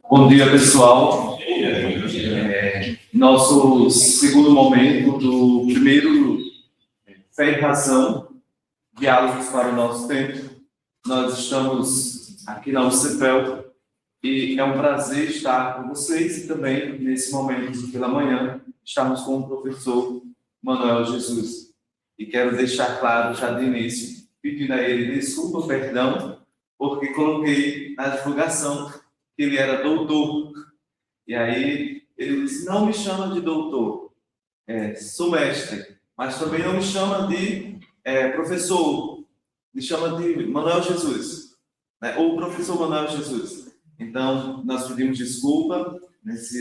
Bom dia, pessoal. Nosso segundo momento do primeiro Fé e Razão, Diálogos para o Nosso Tempo. Nós estamos aqui na UCPEL e é um prazer estar com vocês e também, nesse momento pela manhã, estarmos com o professor Manuel Jesus. E quero deixar claro já de início, pedindo a ele desculpa, perdão, porque coloquei na divulgação que ele era doutor. E aí ele disse, não me chama de doutor, sou mestre, mas também não me chama de professor, me chama de Manuel Jesus, né? Ou professor Manuel Jesus. Então, nós pedimos desculpa nessa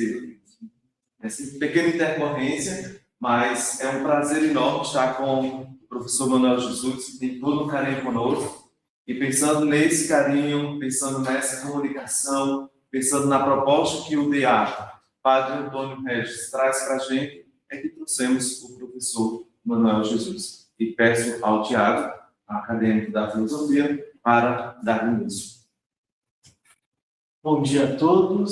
pequena intercorrência, mas é um prazer enorme estar com o professor Manuel Jesus, que tem todo um carinho conosco, e pensando nesse carinho, pensando nessa comunicação, pensando na proposta que o DA, Padre Antônio Regis, traz para a gente, é que trouxemos o professor Manuel Jesus. E peço ao Tiago, acadêmico da filosofia, para dar início. Bom dia a todos.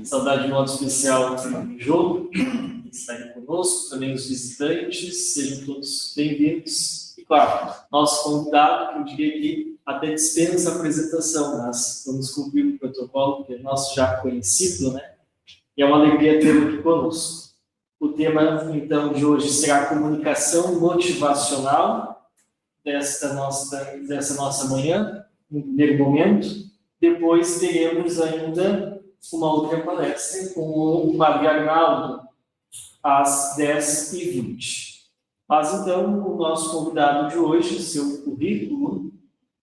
Saudade de modo especial do jogo, que está aí conosco, também os visitantes, sejam todos bem-vindos. E claro, nosso convidado, que eu diria que até dispensa a apresentação, mas vamos cumprir o protocolo, que é nosso já conhecido, né? E é uma alegria tê-lo aqui conosco. O tema, então, de hoje será a comunicação motivacional dessa nossa manhã, no primeiro momento. Depois teremos ainda uma outra palestra com o Padre Arnaldo, às 10h20. Mas, então, o nosso convidado de hoje, seu currículo,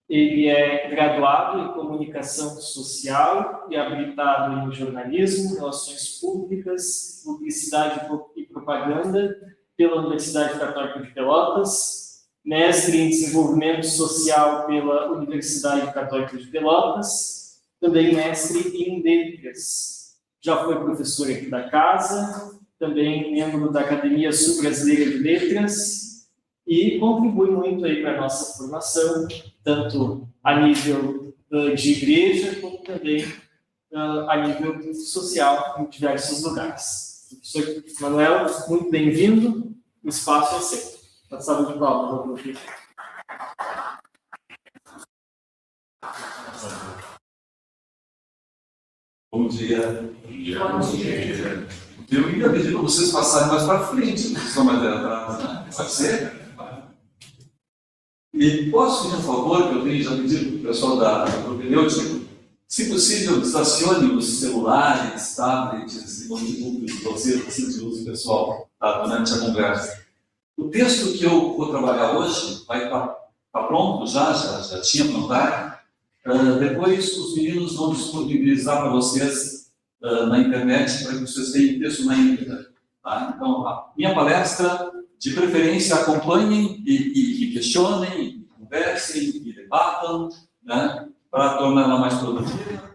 ele é graduado em Comunicação Social e habilitado em Jornalismo, Relações Públicas, Publicidade e Propaganda pela Universidade Católica de Pelotas, mestre em Desenvolvimento Social pela Universidade Católica de Pelotas, também mestre em Letras. Já foi professor aqui da casa, também membro da Academia Sul-Brasileira de Letras e contribui muito aí para a nossa formação, tanto a nível de igreja, como também a nível social, em diversos lugares. Professor Manuel, muito bem-vindo, o espaço é seu. Uma salva de palmas, professor. Bom dia. Bom dia. Eu ia pedir para vocês passarem mais para frente, não estão mais atrás, né? Pode ser? E posso pedir um favor, que eu tenho já pedido para o pessoal da propedêutica, se possível, estacione os celulares, tablets e notebooks de vocês, assim de uso pessoal, tá, durante a conversa. O texto que eu vou trabalhar hoje vai estar pronto, já tinha pronto. Depois os meninos vão disponibilizar para vocês na internet, para que vocês tenham o texto na íntegra. Tá? Então, a minha palestra, de preferência, acompanhem e questionem, e conversem e debatam, né, para torná-la mais produtiva.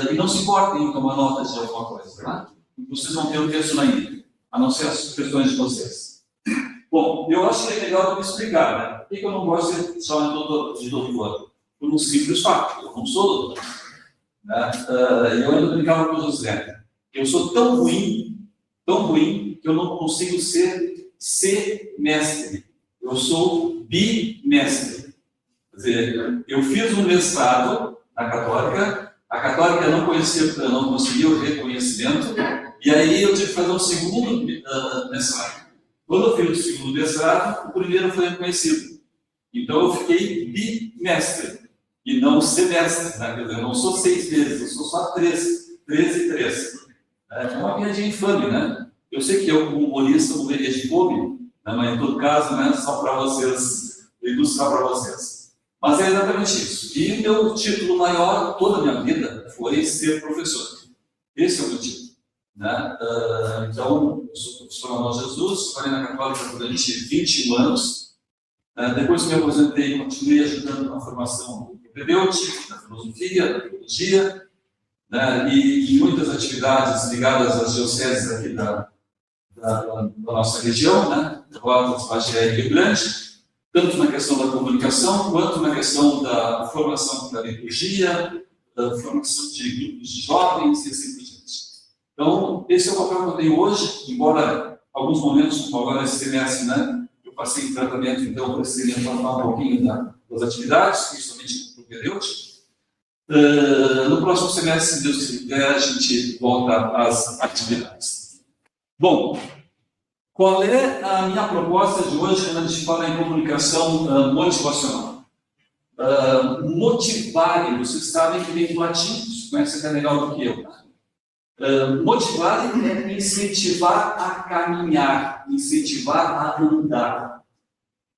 E não se importem em tomar nota de alguma coisa. Tá? Vocês vão ter o texto na íntegra, a não ser as questões de vocês. Bom, eu acho que é legal eu me explicar, né? Por que eu não gosto de ser chamado de doutor? Por um simples fato, eu não sou doutor. Né? Eu ainda brincava com o José. Eu sou tão ruim, que eu não consigo ser mestre. Eu sou bimestre. Quer dizer, eu fiz um mestrado na Católica, a Católica não conseguia o reconhecimento, e aí eu tive que fazer um segundo mestrado. Quando eu fiz o segundo mestrado, o primeiro foi reconhecido. Então eu fiquei bimestre, e não semestre. Né? Quer dizer, eu não sou 6 meses, eu sou só 13 e 3. É uma piadinha infame, né? Eu sei que eu, como humorista, morreria de fome, né? Mas em todo caso, né, só para vocês, ilustrar para vocês. Mas é exatamente isso. E meu título maior, toda a minha vida, foi ser professor. Esse é o meu título. Né? Então, eu sou professor Manuel Jesus, trabalhei na Católica durante 21 anos. Depois que me aposentei, continuei ajudando na formação do propedêutico, da filosofia, da teologia, né? E muitas atividades ligadas às dioceses aqui da da nossa região, né? Rotas, Bagé e Rio Grande, tanto na questão da comunicação, quanto na questão da formação da liturgia, da formação de grupos de jovens e assim por diante. Então, esse é o papel que eu tenho hoje, embora alguns momentos, como agora esse semestre, né, eu passei em tratamento, então eu precisaria falar um pouquinho das atividades, principalmente para o propedêutico. No próximo semestre, se Deus quiser, a gente volta às atividades. Bom, qual é a minha proposta de hoje quando a gente fala em comunicação motivacional? Motivar, vocês sabem que vem do latim, conhece até melhor do que eu. Motivar é incentivar a caminhar, incentivar a andar.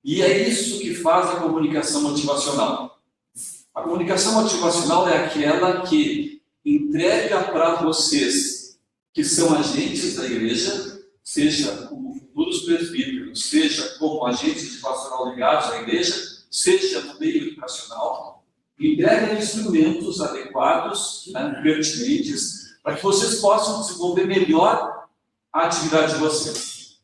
E é isso que faz a comunicação motivacional. A comunicação motivacional é aquela que entrega para vocês, que são agentes da igreja, seja como futuros presbíteros, seja como agentes de pastoral ligados à igreja, seja no meio educacional, entrega instrumentos adequados, né, pertinentes, para que vocês possam desenvolver melhor a atividade de vocês.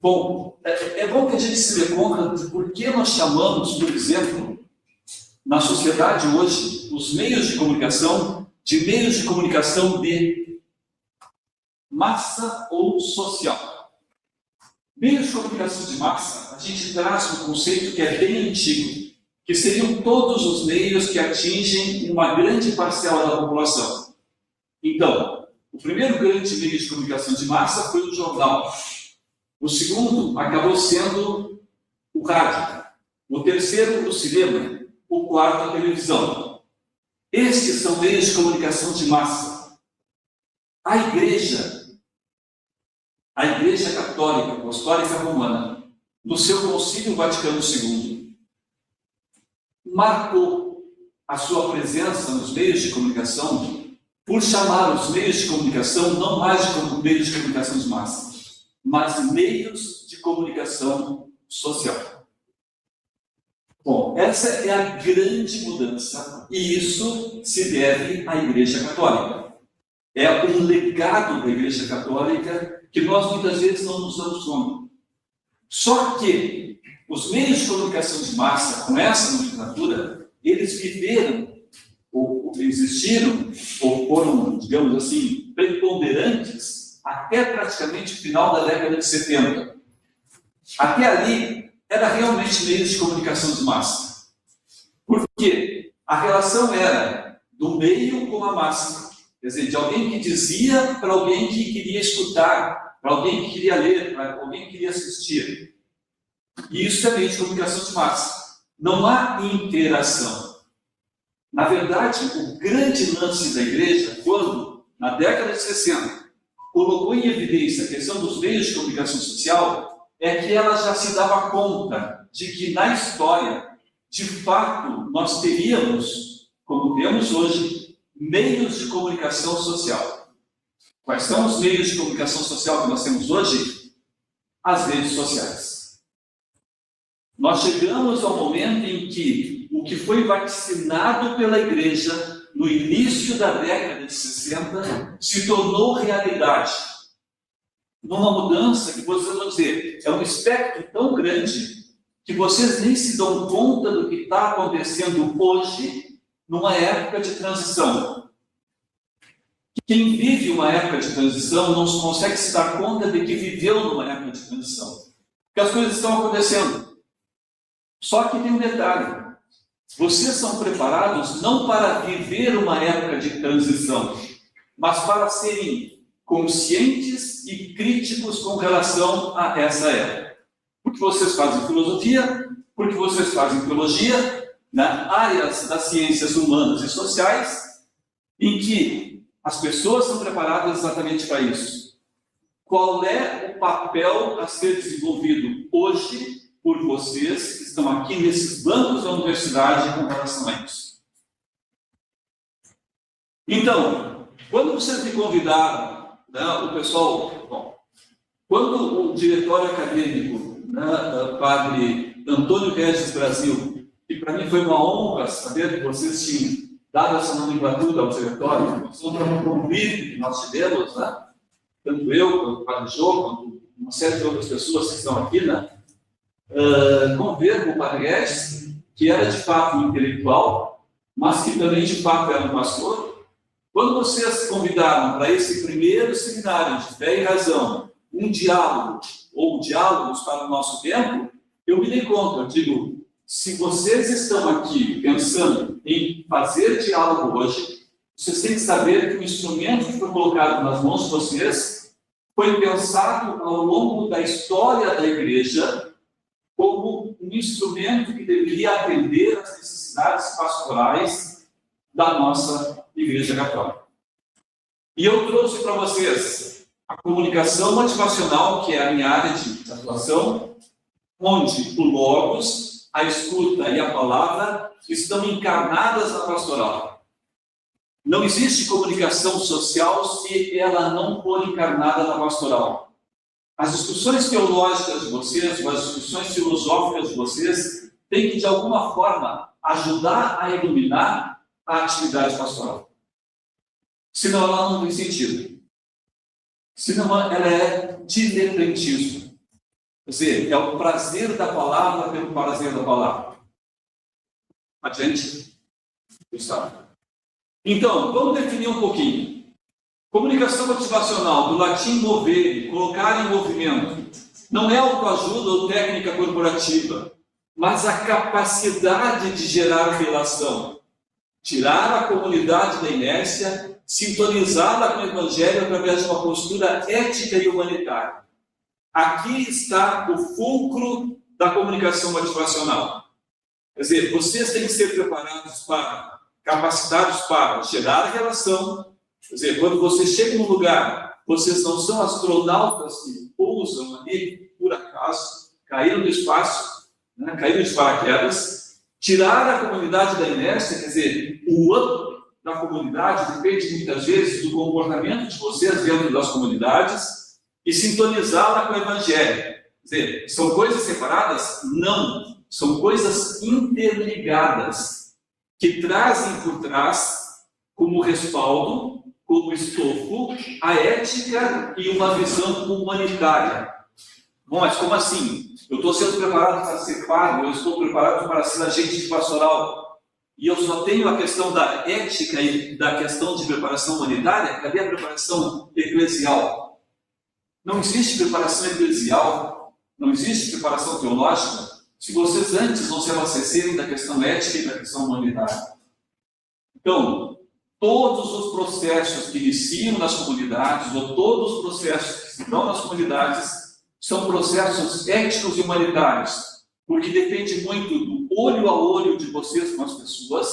Bom, é bom que a gente se dê conta de por que nós chamamos, por exemplo, na sociedade hoje, os meios de comunicação de meios de comunicação de massa ou social. Meios de comunicação de massa, a gente traz um conceito que é bem antigo, que seriam todos os meios que atingem uma grande parcela da população. Então, o primeiro grande meio de comunicação de massa foi o jornal. O segundo acabou sendo o rádio. O terceiro, o cinema. O quarto, a televisão. Estes são meios de comunicação de massa. A Igreja Católica, Apostólica Romana, no seu Concílio Vaticano II, marcou a sua presença nos meios de comunicação por chamar os meios de comunicação não mais de meios de comunicação de massa, mas meios de comunicação social. Bom, essa é a grande mudança, e isso se deve à Igreja Católica. É um legado da Igreja Católica que nós muitas vezes não nos damos conta. Só que os meios de comunicação de massa, com essa nomenclatura, eles viveram, ou existiram, ou foram, digamos assim, preponderantes até praticamente o final da década de 70. Até ali, era realmente meios de comunicação de massa. Porque a relação era do meio com a massa. Quer dizer, de alguém que dizia para alguém que queria escutar, para alguém que queria ler, para alguém que queria assistir. E isso é meio de comunicação de massa. Não há interação. Na verdade, o grande lance da igreja, quando, na década de 60, colocou em evidência a questão dos meios de comunicação social, é que ela já se dava conta de que na história, de fato, nós teríamos, como temos hoje, meios de comunicação social. Quais são os meios de comunicação social que nós temos hoje? As redes sociais. Nós chegamos ao momento em que o que foi vaticinado pela igreja no início da década de 60 se tornou realidade. Numa mudança que vocês vão dizer, é um espectro tão grande que vocês nem se dão conta do que está acontecendo hoje numa época de transição. Quem vive uma época de transição não consegue se dar conta de que viveu numa época de transição. Porque as coisas estão acontecendo. Só que tem um detalhe. Vocês são preparados não para viver uma época de transição, mas para serem conscientes e críticos com relação a essa época. Porque vocês fazem filosofia, porque vocês fazem teologia, áreas das ciências humanas e sociais, em que as pessoas são preparadas exatamente para isso. Qual é o papel a ser desenvolvido hoje por vocês que estão aqui nesses bancos da universidade com relação a isso? Então, quando vocês me convidaram, o pessoal, quando o diretório acadêmico, padre Antônio Regis Brasil, e para mim foi uma honra saber que vocês tinham dado essa nomenclatura ao diretório, sobre um convite que nós tivemos, tanto eu, quanto o Padre Jô, quanto uma série de outras pessoas que estão aqui, né, conver com o Padre Guedes, que era de fato um intelectual, mas que também de fato era um pastor. Quando vocês convidaram para esse primeiro seminário de Fé e Razão, um diálogo, ou diálogos para o nosso tempo, eu me dei conta, eu digo, se vocês estão aqui pensando em fazer diálogo hoje, vocês têm que saber que o instrumento que foi colocado nas mãos de vocês foi pensado ao longo da história da igreja como um instrumento que deveria atender às necessidades pastorais da nossa Igreja Católica. E eu trouxe para vocês a comunicação motivacional, que é a minha área de atuação, onde o Logos, a escuta e a palavra estão encarnadas na pastoral. Não existe comunicação social se ela não for encarnada na pastoral. As discussões teológicas de vocês, ou as discussões filosóficas de vocês, têm que, de alguma forma, ajudar a iluminar a atividade pastoral. Senão ela não tem sentido. Senão ela é diletantismo. Quer dizer, é o prazer da palavra pelo prazer da palavra. Adiante. Gustavo. Então, vamos definir um pouquinho. Comunicação motivacional, do latim movere, colocar em movimento, não é autoajuda ou técnica corporativa, mas a capacidade de gerar relação, tirar a comunidade da inércia, sintonizá-la com o Evangelho através de uma postura ética e humanitária. Aqui está o fulcro da comunicação motivacional. Quer dizer, vocês têm que ser capacitados para gerar relação. Quer dizer, quando você chega num lugar, vocês não são astronautas que pousam ali por acaso, caíram do espaço, né, caíram de paraquedas. Tirar a comunidade da inércia, quer dizer, o âmbito da comunidade depende muitas vezes do comportamento de vocês dentro das comunidades e sintonizá-la com o Evangelho. Quer dizer, são coisas separadas? Não. São coisas interligadas que trazem por trás como respaldo, como estofo, a ética e uma visão humanitária. Bom, mas como assim? Eu estou sendo preparado para ser padre, eu estou preparado para ser agente de pastoral, e eu só tenho a questão da ética e da questão de preparação humanitária? Cadê a preparação eclesial? Não existe preparação eclesial, não existe preparação teológica, se vocês antes não se abastecerem da questão ética e da questão humanitária. Então, todos os processos que iniciam nas comunidades, ou todos os processos que se dão nas comunidades, são processos éticos e humanitários, porque depende muito do olho a olho de vocês com as pessoas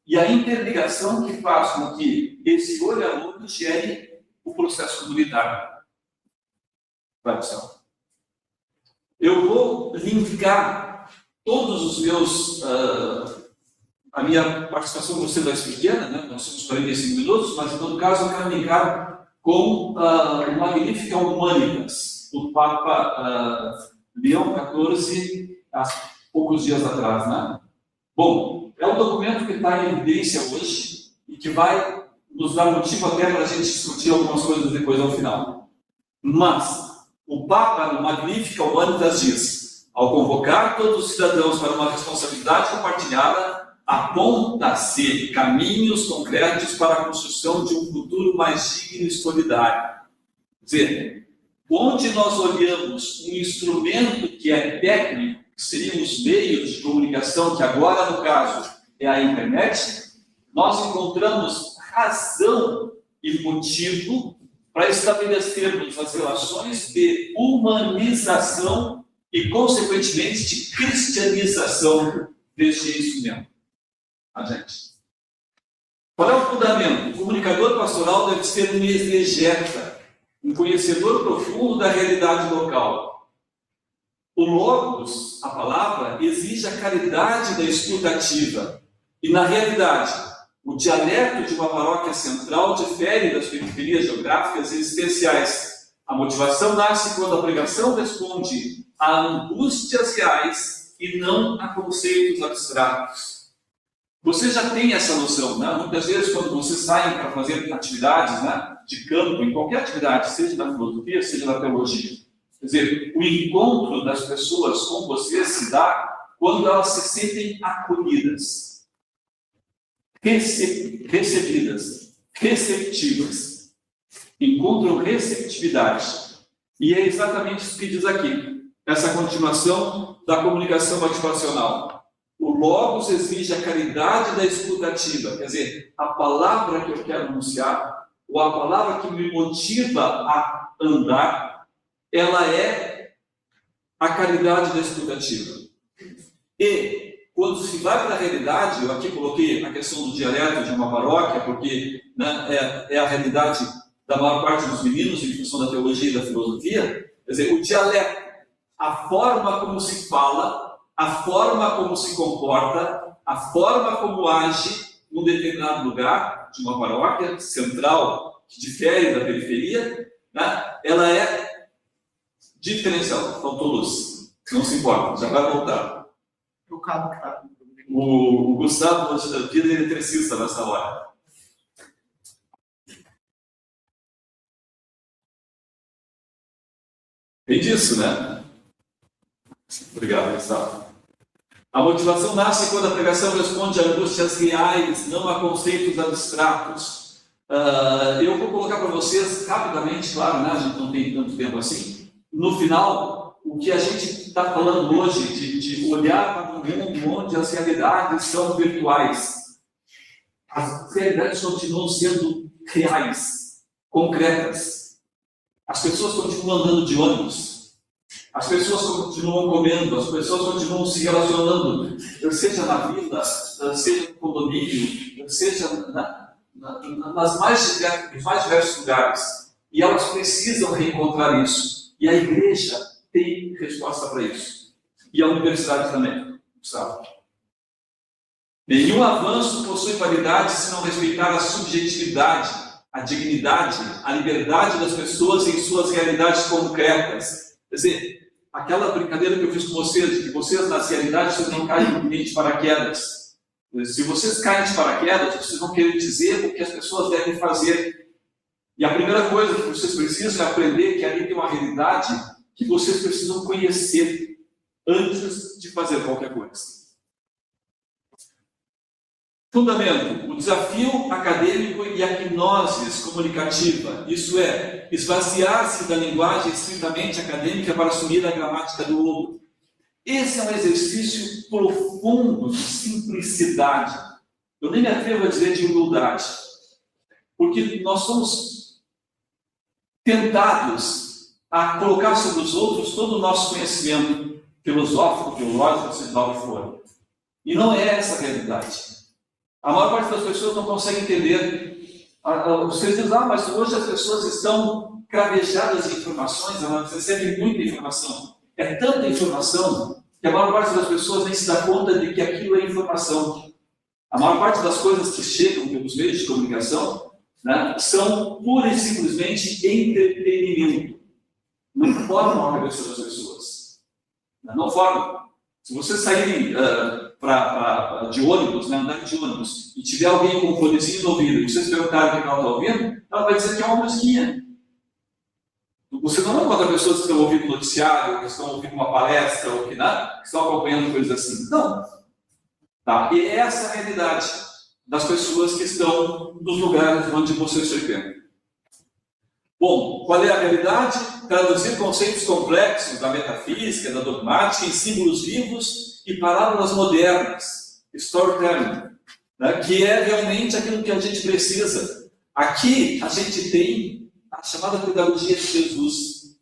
e a interligação que faz com que esse olho a olho gere o processo comunitário. Vai, pessoal. Eu vou linkar todos os meus... a minha participação com você vai ser pequena, né? Nós somos 45 minutos, mas em todo caso eu quero linkar com o Magnificat Humanitas, do Papa Leão XIV, há poucos dias atrás, né? Bom, é um documento que está em evidência hoje e que vai nos dar motivo até para a gente discutir algumas coisas depois ao final. Mas o Papa, no Magnificat Humanitas, diz: ao convocar todos os cidadãos para uma responsabilidade compartilhada, aponta-se caminhos concretos para a construção de um futuro mais digno e solidário. Quer dizer, onde nós olhamos um instrumento que é técnico, que seriam os meios de comunicação, que agora, no caso, é a internet, nós encontramos razão e motivo para estabelecermos as relações de humanização e, consequentemente, de cristianização deste instrumento. Gente. Qual é o fundamento? O comunicador pastoral deve ser um exegeta, um conhecedor profundo da realidade local. O Logos, a palavra, exige a caridade da escuta ativa. E, na realidade, o dialeto de uma paróquia central difere das periferias geográficas e existenciais. A motivação nasce quando a pregação responde a angústias reais e não a conceitos abstratos. Você já tem essa noção, né? Muitas vezes, quando vocês saem para fazer atividades, né? de campo, em qualquer atividade, seja na filosofia, seja na teologia. Quer dizer, o encontro das pessoas com você se dá quando elas se sentem acolhidas, recebidas, receptivas. Encontram receptividade. E é exatamente isso que diz aqui, essa continuação da comunicação motivacional. O Logos exige a caridade da escutativa, quer dizer, a palavra que eu quero anunciar, ou a palavra que me motiva a andar, ela é a caridade da escutativa. E, quando se vai para a realidade, eu aqui coloquei a questão do dialeto de uma paróquia, porque né, é a realidade da maior parte dos meninos, em função da teologia e da filosofia, quer dizer, o dialeto, a forma como se fala, a forma como se comporta, a forma como age num determinado lugar, de uma paróquia central, que difere da periferia, né, ela é diferencial. Faltou luz, não se importa, já vai voltar. O cabo que está. O Gustavo vira eletricista nessa hora. Tem disso, né? Obrigado, Gustavo. A motivação nasce quando a pregação responde a angústias reais, não a conceitos abstratos. Eu vou colocar para vocês rapidamente, claro, né? A gente não tem tanto tempo assim. No final, o que a gente está falando hoje de olhar para um mundo onde as realidades são virtuais. As realidades continuam sendo reais, concretas. As pessoas continuam andando de ônibus. As pessoas continuam comendo, as pessoas continuam se relacionando, seja na vila, seja no condomínio, seja nas mais diversos lugares. E elas precisam reencontrar isso. E a igreja tem resposta para isso. E a universidade também, sabe? Nenhum avanço possui validade se não respeitar a subjetividade, a dignidade, a liberdade das pessoas em suas realidades concretas. Quer dizer, aquela brincadeira que eu fiz com vocês, de que vocês, nas realidades, vocês não caem de paraquedas. Se vocês caem de paraquedas, vocês vão querer dizer o que as pessoas devem fazer. E a primeira coisa que vocês precisam é aprender que ali tem uma realidade que vocês precisam conhecer antes de fazer qualquer coisa. Fundamento, o desafio acadêmico e a gnose comunicativa, isso é, esvaziar-se da linguagem estritamente acadêmica para assumir a gramática do outro. Esse é um exercício profundo de simplicidade. Eu nem me atrevo a dizer de humildade, porque nós somos tentados a colocar sobre os outros todo o nosso conhecimento filosófico, teológico, seja lá o que for. E não é essa a realidade. A maior parte das pessoas não consegue entender. Vocês dizem, mas hoje as pessoas estão cravejadas de informações, elas recebem muita informação. É tanta informação que a maior parte das pessoas nem se dá conta de que aquilo é informação. A maior parte das coisas que chegam pelos meios de comunicação, né, são pura e simplesmente entretenimento. Não formam a cabeça das pessoas. Não formam. Se vocês saírem de ônibus, né, andar de ônibus, e tiver alguém com um fonezinho no ouvido, e vocês perguntarem o que ela está ouvindo, ela vai dizer que é uma musiquinha. Você não encontra pessoas que estão ouvindo noticiário, que estão ouvindo uma palestra, ou que estão acompanhando coisas assim. Não. Tá? E essa é a realidade das pessoas que estão nos lugares onde você frequenta. Bom, qual é a realidade? Traduzir conceitos complexos da metafísica, da dogmática, em símbolos vivos e parábolas modernas, storytelling, né, que é realmente aquilo que a gente precisa. Aqui a gente tem a chamada pedagogia de Jesus.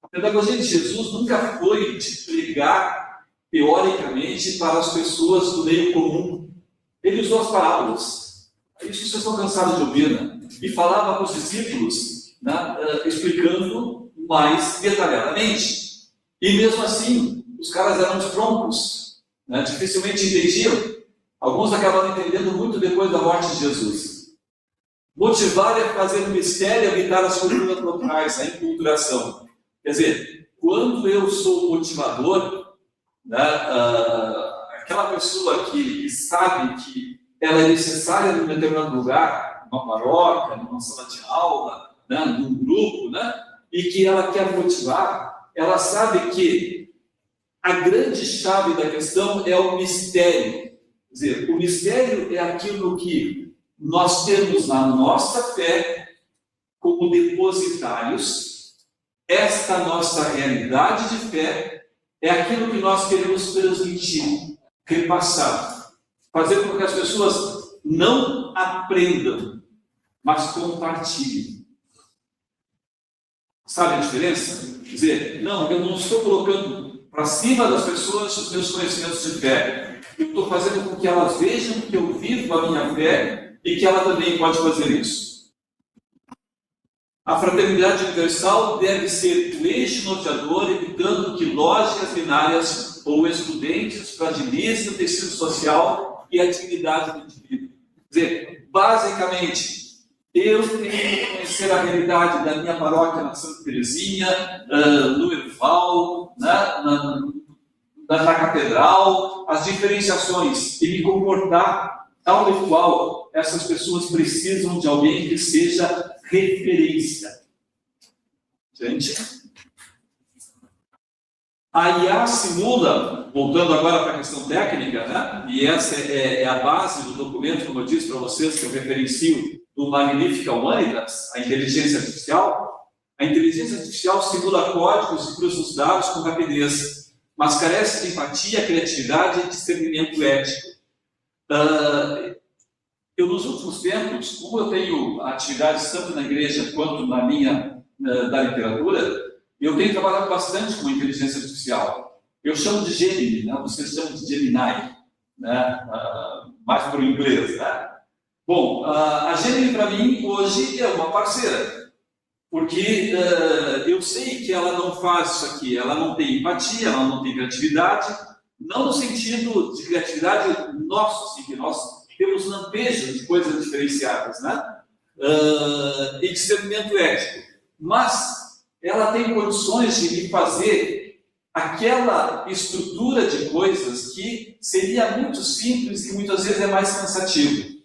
A pedagogia de Jesus nunca foi de pregar teoricamente para as pessoas do meio comum. Ele usou as parábolas. Isso vocês estão cansados de ouvir, né? E falava para os discípulos, né, explicando mais detalhadamente. E mesmo assim, os caras eram uns troncos, né? Dificilmente entendiam. Alguns acabaram entendendo muito depois da morte de Jesus. Motivar é fazer o mistério e habitar as culturas locais, a enculturação. Quer dizer, quando eu sou motivador, né, aquela pessoa que sabe que ela é necessária em um determinado lugar, numa paróquia, numa sala de aula, né, num grupo, né, e que ela quer motivar, ela sabe que a grande chave da questão é o mistério. Quer dizer, o mistério é aquilo que nós temos na nossa fé como depositários. Esta nossa realidade de fé é aquilo que nós queremos transmitir, repassar, fazer com que as pessoas não aprendam, mas compartilhem. Sabe a diferença? Quer dizer, não, eu não estou colocando para cima das pessoas os meus conhecimentos de fé. Eu estou fazendo com que elas vejam que eu vivo a minha fé e que ela também pode fazer isso. A fraternidade universal deve ser o eixo norteador, evitando que lógicas binárias ou excludentes fragilizem o tecido social e a dignidade do indivíduo. Quer dizer, basicamente, eu tenho que conhecer a realidade da minha paróquia na Santa Teresinha, no Erval, na Catedral, as diferenciações, e me comportar tal e qual essas pessoas precisam de alguém que seja referência. Gente, a IA simula, voltando agora para a questão técnica, né? E essa é a base do documento, como eu disse para vocês, que eu referencio do Magnífica Humanitas, a inteligência artificial. A inteligência artificial simula códigos e cruza os dados com rapidez, mas carece de empatia, criatividade e discernimento ético. Eu, nos últimos tempos, como eu tenho atividades tanto na igreja quanto na linha da literatura, eu tenho trabalhado bastante com inteligência artificial. Eu chamo de Gemini, né? Vocês chamam de Gemini, né? Mais para o inglês, né? Bom, a Gemini para mim hoje é uma parceira, porque eu sei que ela não faz isso aqui, ela não tem empatia, ela não tem criatividade, não no sentido de criatividade nosso, assim, que nós temos lampejos de coisas diferenciadas, né? E discernimento ético. Mas ela tem condições de fazer aquela estrutura de coisas que seria muito simples e muitas vezes é mais cansativo.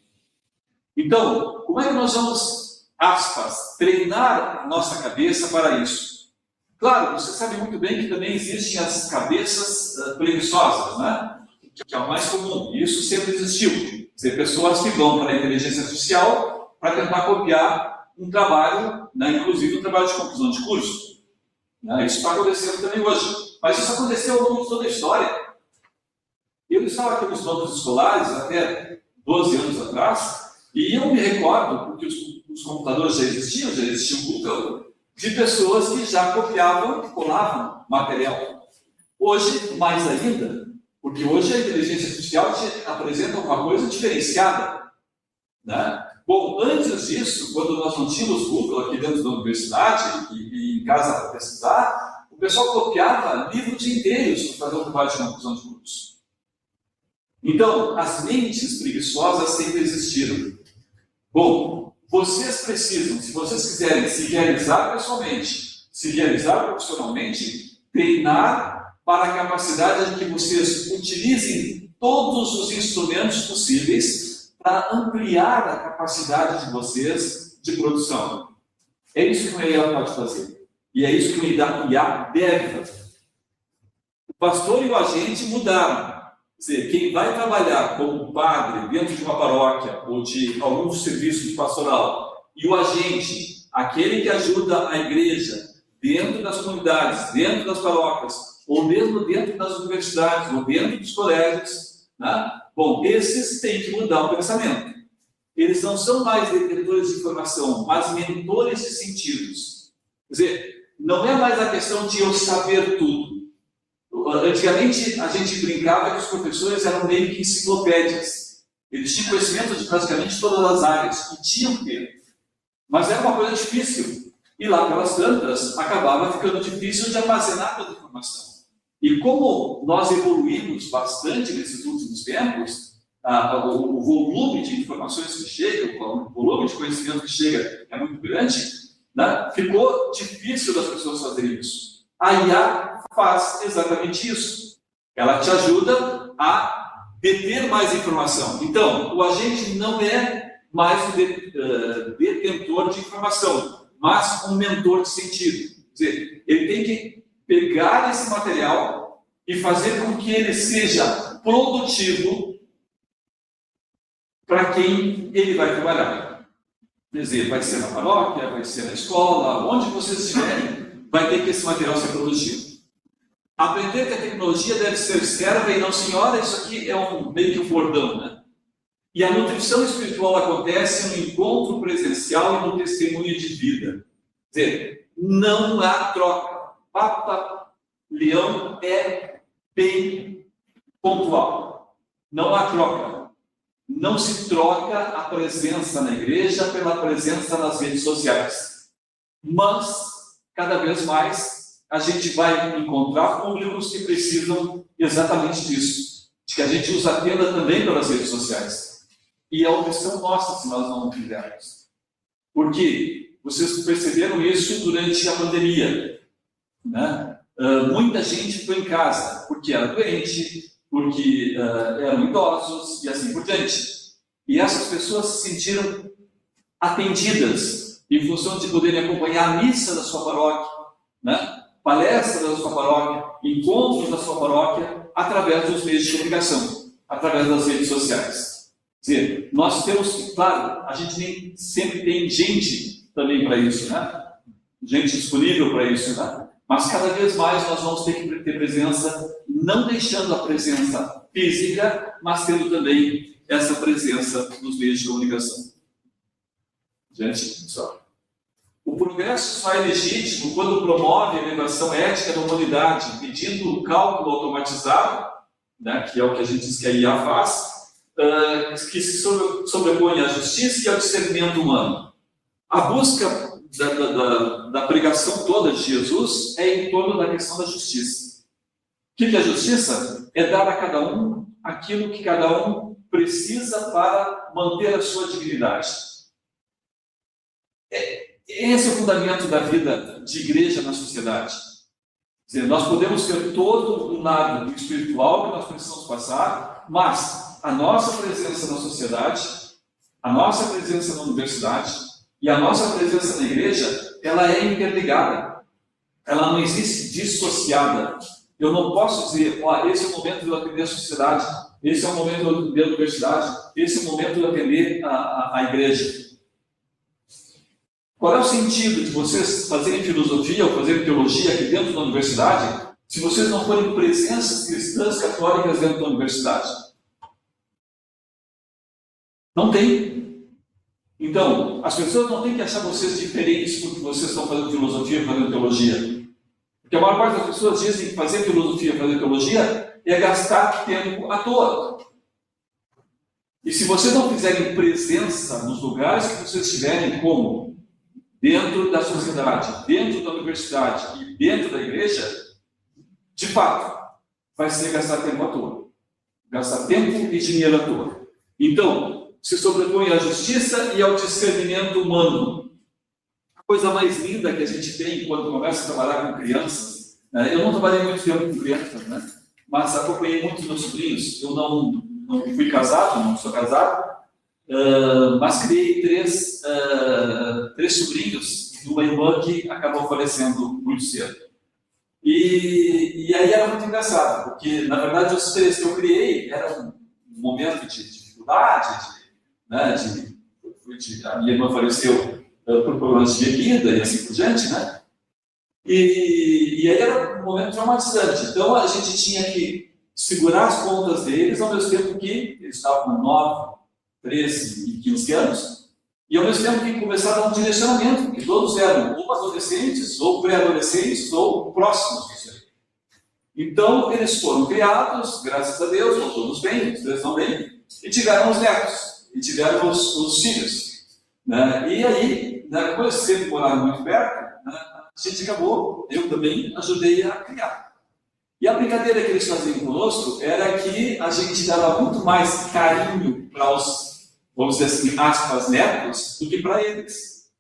Então, como é que nós vamos, aspas, treinar a nossa cabeça para isso? Claro, você sabe muito bem que também existem as cabeças preguiçosas, né? Que é o mais comum, e isso sempre existiu. Quer dizer, pessoas que vão para a inteligência artificial para tentar copiar um trabalho, né, inclusive um trabalho de conclusão de curso. Né? Isso está acontecendo também hoje. Mas isso aconteceu ao longo de toda a história. Eu estava aqui nos bancos escolares até 12 anos atrás, e eu me recordo, porque os computadores já existiam Google, de pessoas que já copiavam e colavam material. Hoje, mais ainda, porque hoje a inteligência artificial te apresenta uma coisa diferenciada. Né? Bom, antes disso, quando nós não tínhamos Google aqui dentro da universidade e em casa para pesquisar, o pessoal copiava livros inteiros para fazer um trabalho de conclusão de curso. Então, as mentes preguiçosas sempre existiram. Bom, vocês precisam, se vocês quiserem se realizar pessoalmente, se realizar profissionalmente, treinar para a capacidade de que vocês utilizem todos os instrumentos possíveis para ampliar a capacidade de vocês de produção. É isso que o IA pode fazer. E é isso que o IA deve fazer. O pastor e o agente mudaram. Quer dizer, quem vai trabalhar como padre dentro de uma paróquia ou de algum serviço de pastoral, e o agente, aquele que ajuda a igreja dentro das comunidades, dentro das paróquias, ou mesmo dentro das universidades, ou dentro dos colégios, né? Bom, esses têm que mudar o pensamento. Eles não são mais detentores de informação, mas mentores de sentidos. Quer dizer, não é mais a questão de eu saber tudo. Antigamente, a gente brincava que os professores eram meio que enciclopédias. Eles tinham conhecimento de praticamente todas as áreas, e tinham que ter. Mas era uma coisa difícil. E lá pelas tantas, acabava ficando difícil de armazenar toda a informação. E como nós evoluímos bastante nesses últimos tempos, o volume de informações que chegam, o volume de conhecimento que chega é muito grande, né? Ficou difícil das pessoas fazerem isso. A IA faz exatamente isso. Ela te ajuda a deter mais informação. Então, o agente não é mais um detentor de informação, mas um mentor de sentido. Quer dizer, ele tem que pegar esse material e fazer com que ele seja produtivo para quem ele vai trabalhar. Quer dizer, vai ser na paróquia, vai ser na escola, onde vocês estiverem, vai ter que esse material ser produtivo. Aprender que a tecnologia deve ser serva e não senhora, isso aqui é meio que um bordão, né? E a nutrição espiritual acontece no encontro presencial e no testemunho de vida. Quer dizer, não há troca. Papa Leão é bem pontual. Não há troca. Não se troca a presença na igreja pela presença nas redes sociais. Mas, cada vez mais, a gente vai encontrar públicos que precisam exatamente disso. De que a gente os atenda também pelas redes sociais. E é uma opção nossa se nós não fizermos. Porque vocês perceberam isso durante a pandemia, né? Muita gente ficou em casa porque era doente, porque eram idosos e assim por diante. E essas pessoas se sentiram atendidas em função de poderem acompanhar a missa da sua paróquia, né? Palestra da sua paróquia, encontros da sua paróquia, através dos meios de comunicação, através das redes sociais. Quer dizer, nós temos, claro, a gente nem sempre tem gente também para isso, né? Gente disponível para isso, né? Mas cada vez mais nós vamos ter que ter presença, não deixando a presença física, mas tendo também essa presença nos meios de comunicação. Gente, só. O progresso só é legítimo quando promove a elevação ética da humanidade, pedindo o cálculo automatizado, né, que é o que a gente diz que a IA faz, que se sobrepõe à justiça e ao discernimento humano. A busca da pregação toda de Jesus é em torno da questão da justiça. O que é a justiça? É dar a cada um aquilo que cada um precisa para manter a sua dignidade. Esse é o fundamento da vida de igreja na sociedade. Quer dizer, nós podemos ter todo um lado espiritual que nós precisamos passar, mas a nossa presença na sociedade, a nossa presença na universidade, e a nossa presença na igreja, ela é interligada. Ela não existe dissociada. Eu não posso dizer, esse é o momento de eu atender a sociedade, esse é o momento de eu atender a universidade, esse é o momento de eu atender a igreja. Qual é o sentido de vocês fazerem filosofia ou fazerem teologia aqui dentro da universidade, se vocês não forem presenças cristãs católicas dentro da universidade? Não tem. Então, as pessoas não têm que achar vocês diferentes porque vocês estão fazendo filosofia e fazendo teologia. Porque a maior parte das pessoas dizem que fazer filosofia e fazer teologia é gastar tempo à toa. E se vocês não fizerem presença nos lugares que vocês estiverem, como dentro da sociedade, dentro da universidade e dentro da igreja, de fato, vai ser gastar tempo à toa. Gastar tempo e dinheiro à toa. Então, se sobrepõe à justiça e ao discernimento humano. A coisa mais linda que a gente tem quando começa a trabalhar com crianças, eu não trabalhei muito tempo com crianças, né? Mas acompanhei muitos meus sobrinhos. Eu não fui casado, não sou casado, mas criei três sobrinhos de uma irmã que acabou falecendo muito cedo. E aí era muito engraçado, porque na verdade os três que eu criei eram um momento de dificuldade, a minha irmã faleceu por problemas de bebida e assim por diante, né? E aí era um momento traumatizante. Então a gente tinha que segurar as pontas deles ao mesmo tempo que eles estavam com 9, 13 e 15 anos, e ao mesmo tempo que começar a dar um direcionamento, porque todos eram ou adolescentes, ou pré-adolescentes, ou próximos disso aí. Então eles foram criados, graças a Deus, foram todos bem, os três estão bem, e tiveram os netos. E tiveram os filhos. Né? E aí, como eles sempre moraram muito perto, né, a gente acabou, eu também ajudei a criar. E a brincadeira que eles faziam conosco era que a gente dava muito mais carinho para os, vamos dizer assim, aspas, netos, do que para eles.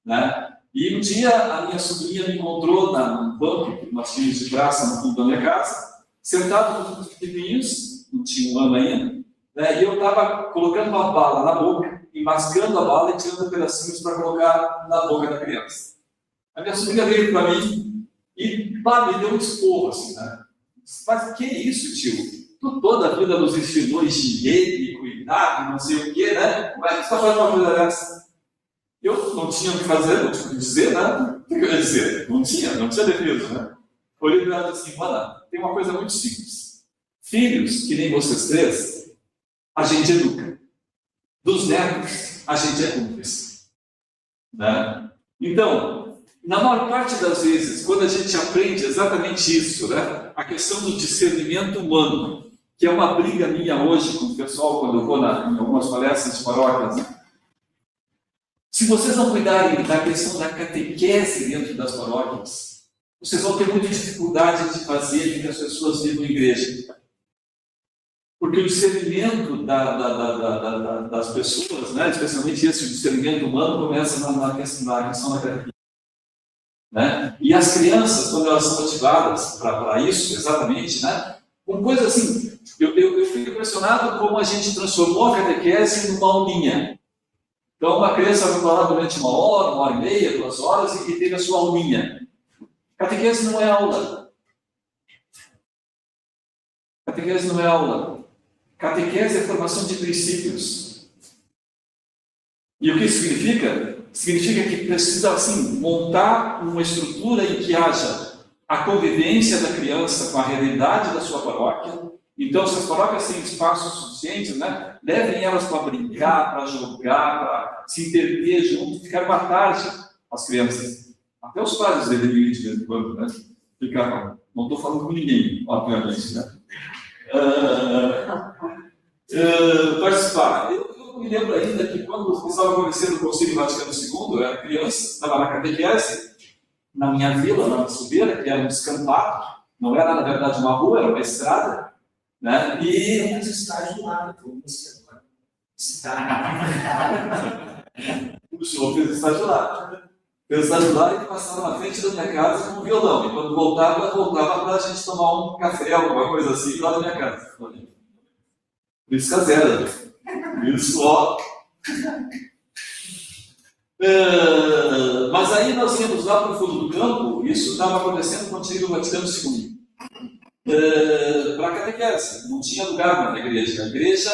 Né? E um dia a minha sobrinha me encontrou num banco que nós tínhamos de praça no fundo da minha casa, sentado com os pequenininhos, não tinha um ano ainda, e eu estava colocando uma bala na boca enmascando a bala e tirando pedacinhos para colocar na boca da criança. A minha sobrinha veio para mim e me deu um esporro, assim, né? Mas que isso, tio? Tu toda a vida nos ensinou higiene, cuidado, não sei o quê, né? Mas você está fazendo uma coisa dessa? Eu não tinha o que fazer, não tinha o que dizer, né? O que eu ia dizer? Não tinha defesa, né? Olhei para ela assim, Mana, tem uma coisa muito simples. Filhos, que nem vocês três, a gente educa. Dos netos, a gente é cúmplice. Né? Então, na maior parte das vezes, quando a gente aprende exatamente isso, né? A questão do discernimento humano, que é uma briga minha hoje com o pessoal, quando eu vou em algumas palestras de paróquias, né? Se vocês não cuidarem da questão da catequese dentro das paróquias, vocês vão ter muita dificuldade de fazer com que as pessoas vivam em igreja. Porque o discernimento das pessoas, né, especialmente esse discernimento humano, começa na questão da catequese. Né? E as crianças, quando elas são motivadas para isso, exatamente, né, com coisas assim, eu fico impressionado como a gente transformou a catequese numa aulinha. Então, uma criança vai falar durante 1 hora, 1h30, 2 horas, e teve a sua aulinha. Catequese não é aula. Catequese não é aula. Catequese é formação de princípios. E o que isso significa? Significa que precisa, assim, montar uma estrutura em que haja a convivência da criança com a realidade da sua paróquia. Então, se as paróquias têm espaços suficientes, né, levem elas para brincar, para jogar, para se interter junto, ficar uma tarde as crianças. Até os pais deveriam ir de vez em quando, né? Ficar, não estou falando com ninguém, obviamente, né? Participar. Eu me lembro ainda que quando estava acontecendo o Concílio Vaticano II, eu era criança, estava na catequese, na minha vila, na Subeira, que era um descampado, não era, na verdade, uma rua, era uma estrada, né? E tem uns estágios lá, o senhor fez estágio lá. Fez estágio lá e passava na frente da minha casa com um violão. E quando voltava para a gente tomar um café, alguma coisa assim, lá da minha casa. Por isso que zero. Isso, ó. Mas aí nós íamos lá para o fundo do campo, isso estava acontecendo com o Concílio Vaticano II. Para a catequese, não tinha lugar na igreja. A igreja,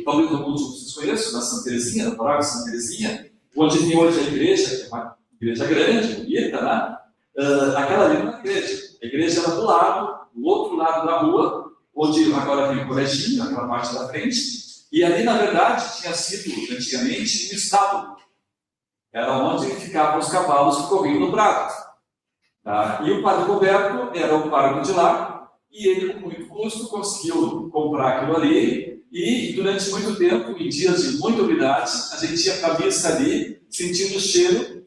talvez alguns de vocês conheçam, na Santa Teresinha, na paróquia Santa Teresinha, onde tem hoje a igreja, que é uma igreja grande, bonita, né? Aquela ali não era a igreja. A igreja era do lado, do outro lado da rua, onde agora tem o coleginho, aquela parte da frente, e ali, na verdade, tinha sido, antigamente, um estábulo. Era onde ficavam os cavalos que corriam no prado. Tá? E o padre Roberto era o pároco de lá, e ele, com muito custo, conseguiu comprar aquilo ali, e durante muito tempo, em dias de muita umidade, a gente ia para a missa ali, sentindo o cheiro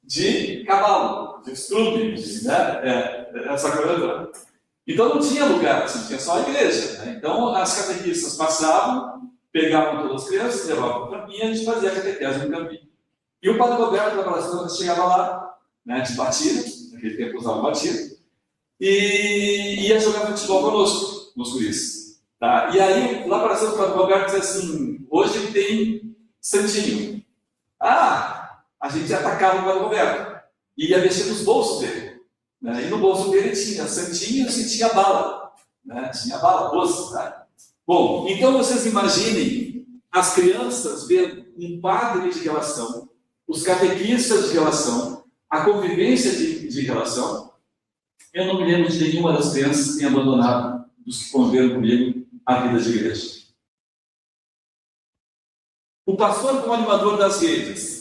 de cavalo, de estrume, né? Essa coisa. Então não tinha lugar, assim, tinha só a igreja. Né? Então as catequistas passavam, pegavam todas as crianças, levavam para o campinho e a gente fazia a catequese no campinho. E o padre Roberto, da Palação, chegava lá, né, de batida, naquele tempo usava batida, e ia jogar futebol conosco, nos guris. Tá? E aí, lá para cima, o padre Roberto dizia assim: hoje tem santinho. A gente atacava o padre Roberto, e ia mexer nos bolsos dele. Né? E no bolso dele tinha santinhos e tinha bala. Né? Tinha bala, doce. Tá? Bom, então vocês imaginem as crianças vendo um padre de relação, os catequistas de relação, a convivência de relação. Eu não me lembro de nenhuma das crianças que tenha abandonado, dos que conviveram comigo, a vida de igreja. O pastor como animador das redes.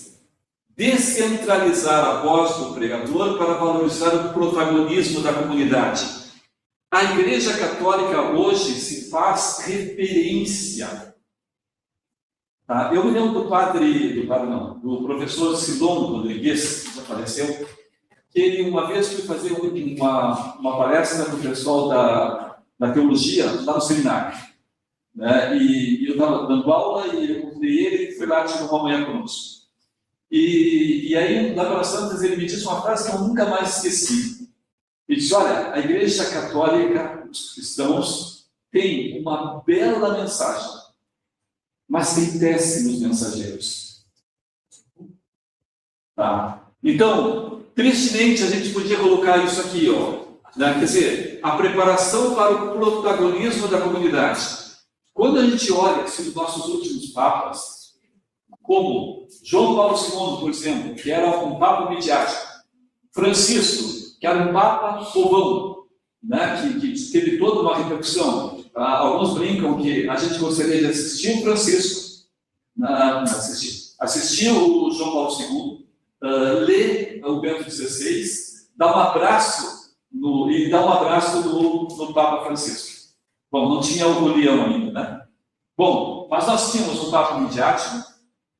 Descentralizar a voz do pregador para valorizar o protagonismo da comunidade. A Igreja Católica hoje se faz referência. Tá? Eu me lembro do professor Sidon Rodrigues, que já faleceu, que ele uma vez foi fazer uma palestra para o pessoal da teologia lá no seminário. Né? E eu estava dando aula e eu convidei ele e foi lá tirar uma manhã conosco. E aí, lá pelas tantas, ele me disse uma frase que eu nunca mais esqueci. Ele disse: olha, a Igreja Católica, os cristãos, tem uma bela mensagem. mas tem péssimos mensageiros. Tá? Então, tristemente, a gente podia colocar isso aqui, ó, né? Quer dizer, a preparação para o protagonismo da comunidade. Quando a gente olha os nossos últimos papas, como João Paulo II, por exemplo, que era um papa midiático, Francisco, que era um papa povão, né? que teve toda uma repercussão. Alguns brincam que a gente gostaria de assistir o Francisco, assistir o João Paulo II, ler o Bento XVI, dar um abraço no Papa Francisco. Bom, não tinha o Leão ainda, né? Bom, mas nós tínhamos um Papa midiático,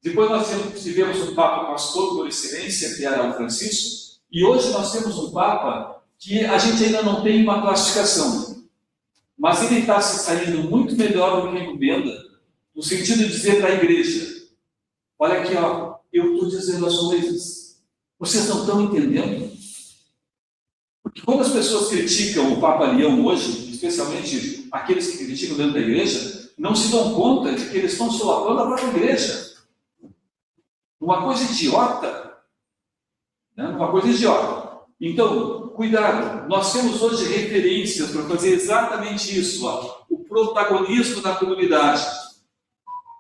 depois nós tivemos um Papa pastor por excelência, que era o Francisco, e hoje nós temos um Papa que a gente ainda não tem uma classificação, mas ele está se saindo muito melhor do que encomenda, no sentido de dizer para a igreja, olha aqui, ó, eu estou dizendo as coisas, vocês não estão entendendo? Porque quando as pessoas criticam o Papa Leão hoje, especialmente aqueles que criticam dentro da igreja, não se dão conta de que eles estão solapando a própria igreja. Uma coisa idiota. Né? Uma coisa idiota. Então, cuidado, nós temos hoje referências para fazer exatamente isso, ó, o protagonismo da comunidade.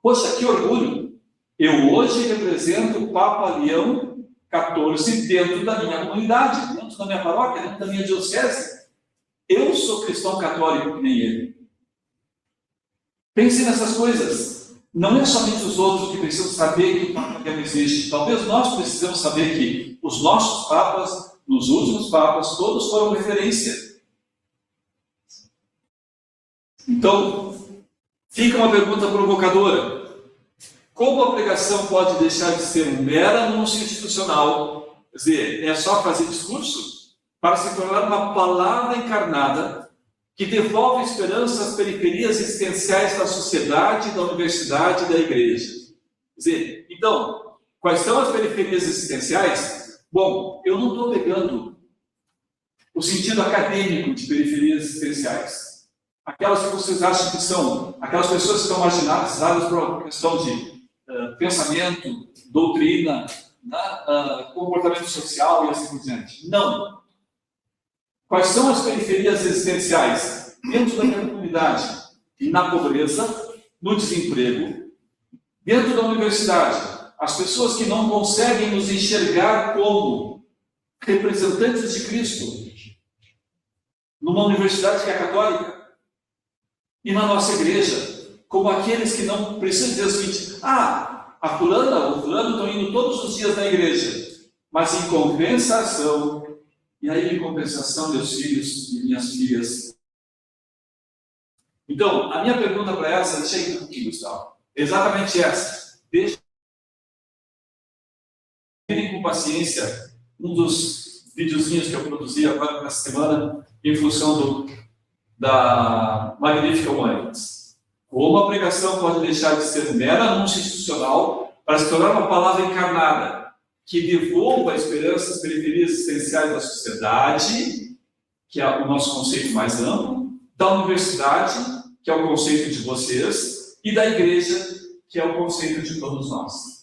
Poxa, que orgulho! Eu hoje represento o Papa Leão XIV dentro da minha comunidade, dentro da minha paróquia, dentro da minha diocese. Eu sou cristão católico que nem ele. Pense nessas coisas. Não é somente os outros que precisam saber que o Papa Leão existe. Talvez nós precisamos saber que os nossos papas, nos últimos papas, todos foram referência. Então, fica uma pergunta provocadora. Como a pregação pode deixar de ser um mero anúncio institucional, quer dizer, é só fazer discurso, para se tornar uma palavra encarnada que devolve esperança às periferias existenciais da sociedade, da universidade e da igreja? Quer dizer, então, quais são as periferias existenciais? Bom, eu não estou pegando o sentido acadêmico de periferias existenciais. Aquelas que vocês acham que são, aquelas pessoas que estão marginalizadas por uma questão de pensamento, doutrina, comportamento social e assim por diante. Não. Quais são as periferias existenciais? Dentro da minha comunidade, na pobreza, no desemprego, dentro da universidade, as pessoas que não conseguem nos enxergar como representantes de Cristo, numa universidade que é católica, e na nossa igreja, como aqueles que não precisam dizer o seguinte: a fulana, o fulano estão indo todos os dias na igreja, mas em compensação, e aí em compensação meus filhos e minhas filhas. Então, a minha pergunta para essa, deixa aí um pouquinho, Gustavo, é exatamente essa. Deixem com paciência um dos videozinhos que eu produzi agora nessa semana, em função da Magnífica Humanitas. Como a pregação pode deixar de ser um mero anúncio institucional para se tornar uma palavra encarnada, que devolva a esperança às periferias existenciais da sociedade, que é o nosso conceito mais amplo, da universidade, que é o conceito de vocês, e da igreja, que é o conceito de todos nós.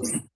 Obrigado.